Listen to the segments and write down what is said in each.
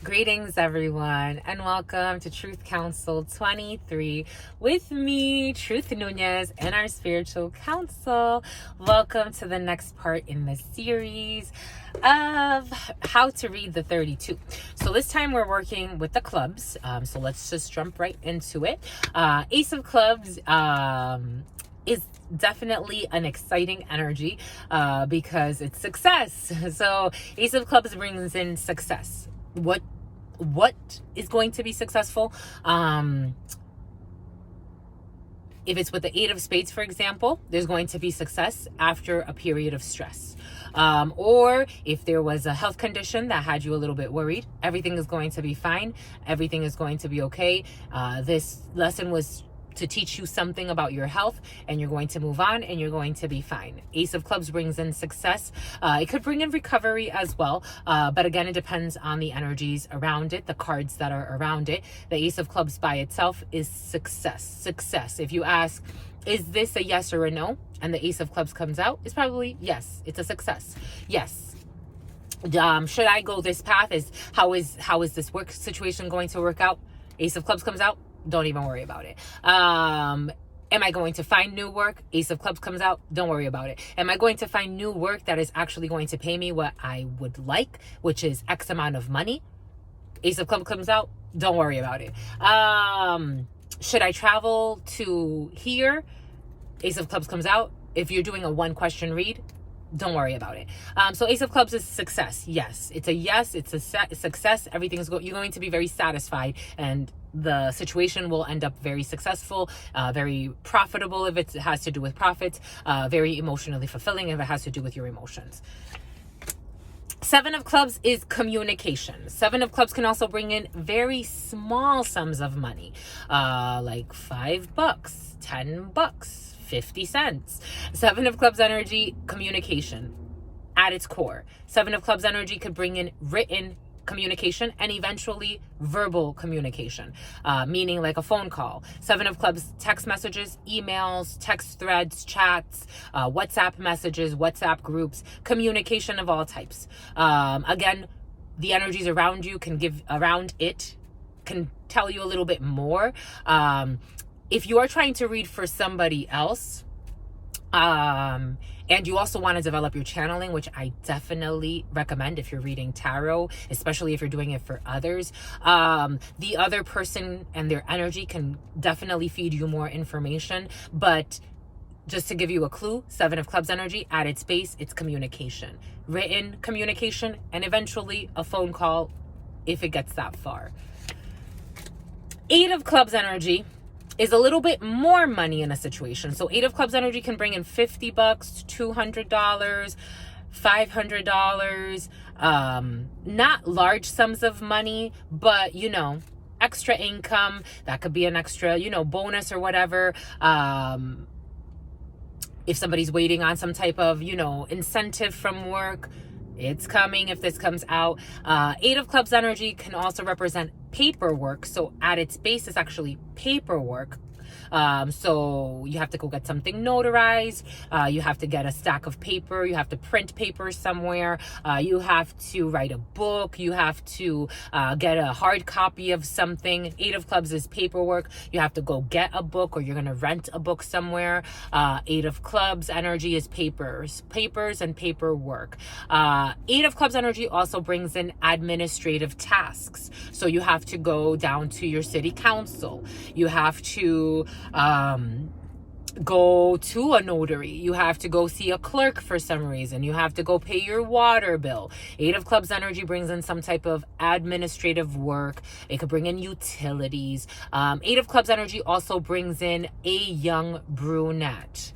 Greetings, everyone, and welcome to Truth Council 23 with me, Truth Nunez, and our spiritual council. Welcome to the next part in the series of how to read the 32. So this time we're working with the clubs. So let's just jump right into it. Ace of Clubs is definitely an exciting energy because it's success. So Ace of Clubs brings in success. What is going to be successful? If it's with the Eight of Spades, for example, there's going to be success after a period of stress. Or if there was a health condition that had you a little bit worried, everything is going to be fine. Everything is going to be okay. This lesson was to teach you something about your health, and you're going to move on and you're going to be fine. Ace of Clubs brings in success. It could bring in recovery as well. But again, it depends on the energies around it, the cards that are around it. The Ace of Clubs by itself is success. Success. If you ask, is this a yes or a no? And the Ace of Clubs comes out, it's probably yes. It's a success. Yes. Should I go this path? How is this work situation going to work out? Ace of Clubs comes out. Don't even worry about it. Am I going to find new work? Ace of Clubs comes out. Don't worry about it. Am I going to find new work that is actually going to pay me what I would like, which is X amount of money? Ace of Clubs comes out. Don't worry about it. Should I travel to here? Ace of Clubs comes out. If you're doing a one question read, don't worry about it. So Ace of Clubs is success. Yes, it's a yes. It's a success. Everything's you're going to be very satisfied, and the situation will end up very successful, very profitable if it has to do with profits, very emotionally fulfilling if it has to do with your emotions. Seven of Clubs is communication. Seven of Clubs can also bring in very small sums of money, like $5, $10, 50 cents. Seven of Clubs energy, communication at its core. Seven of Clubs energy could bring in written communication and eventually verbal communication, meaning like a phone call. Seven of Clubs, text messages, emails, text threads, chats, WhatsApp messages, WhatsApp groups, communication of all types. Again, the energies around you can tell you a little bit more. If you are trying to read for somebody else, and you also want to develop your channeling, which I definitely recommend if you're reading tarot, especially if you're doing it for others, the other person and their energy can definitely feed you more information. But just to give you a clue, Seven of Clubs energy, at its base, it's communication. Written communication, and eventually a phone call if it gets that far. Eight of Clubs energy is a little bit more money in a situation. So Eight of Clubs energy can bring in $50, $200, $500, not large sums of money, but extra income. That could be an extra, bonus or whatever. If somebody's waiting on some type of, incentive from work, it's coming if this comes out. Eight of Clubs energy can also represent paperwork. So at its base, it's actually paperwork. So you have to go get something notarized. You have to get a stack of paper. You have to print paper somewhere. You have to write a book. You have to get a hard copy of something. Eight of Clubs is paperwork. You have to go get a book, or you're going to rent a book somewhere. Eight of Clubs energy is papers and paperwork. Eight of Clubs energy also brings in administrative tasks. So you have to go down to your city council. You have to go to a notary. You have to go see a clerk for some reason. You have to go pay your water bill. Eight of Clubs energy brings in some type of administrative work. It could bring in utilities. Eight of Clubs energy also brings in a young brunette.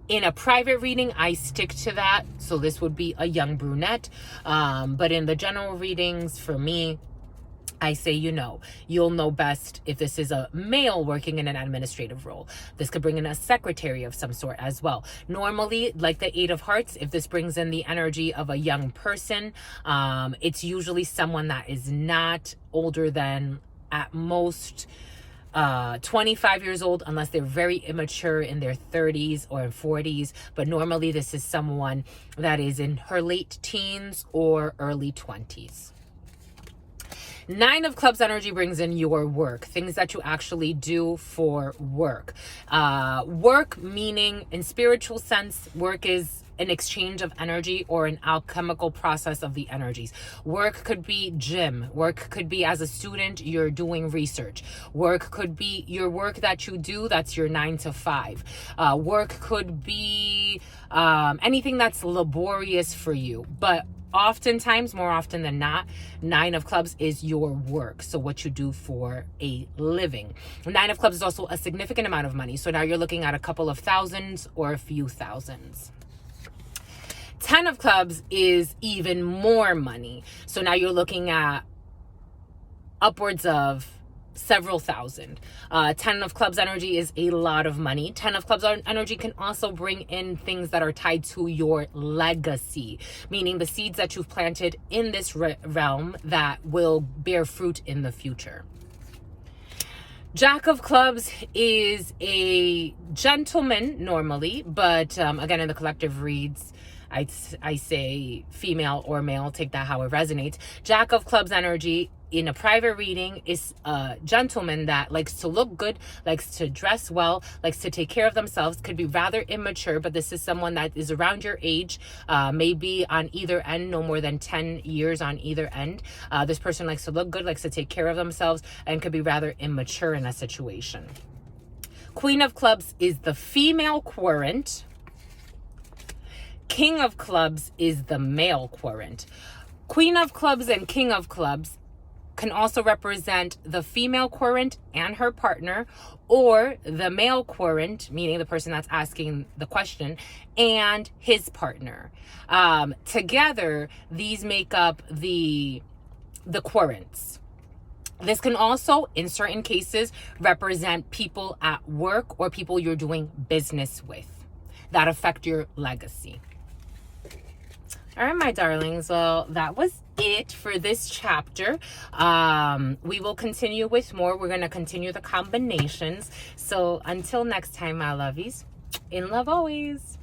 In a private reading, I stick to that. So this would be a young brunette. But in the general readings, for me, I say, you'll know best if this is a male working in an administrative role. This could bring in a secretary of some sort as well. Normally, like the Eight of Hearts, if this brings in the energy of a young person, it's usually someone that is not older than at most 25 years old unless they're very immature in their 30s or 40s. But normally this is someone that is in her late teens or early 20s. Nine of Clubs energy brings in your work, things that you actually do for work. Work meaning in spiritual sense, work is an exchange of energy or an alchemical process of the energies. Work could be gym. Work could be as a student, you're doing research. Work could be your work that you do, that's your 9 to 5. Work could be anything that's laborious for you. But oftentimes, more often than not, 9 of Clubs is your work. So what you do for a living. 9 of Clubs is also a significant amount of money. So now you're looking at a couple of thousands or a few thousands. 10 of Clubs is even more money. So now you're looking at upwards of several thousand. 10 of Clubs energy is a lot of money. 10 of Clubs energy can also bring in things that are tied to your legacy, meaning the seeds that you've planted in this realm that will bear fruit in the future. Jack of Clubs is a gentleman normally, but again, in the collective reads, I say female or male, take that how it resonates. Jack of Clubs energy in a private reading is a gentleman that likes to look good, likes to dress well, likes to take care of themselves, could be rather immature, but this is someone that is around your age, maybe on either end, no more than 10 years on either end. This person likes to look good, likes to take care of themselves, and could be rather immature in a situation. Queen of Clubs is the female querent. King of Clubs is the male querent. Queen of Clubs and King of Clubs can also represent the female querent and her partner, or the male querent, meaning the person that's asking the question, and his partner. Together, these make up the querents. This can also, in certain cases, represent people at work or people you're doing business with that affect your legacy. All right, my darlings. Well, that was it for this chapter. We will continue with more. We're going to continue the combinations. So until next time, my lovies, in love always.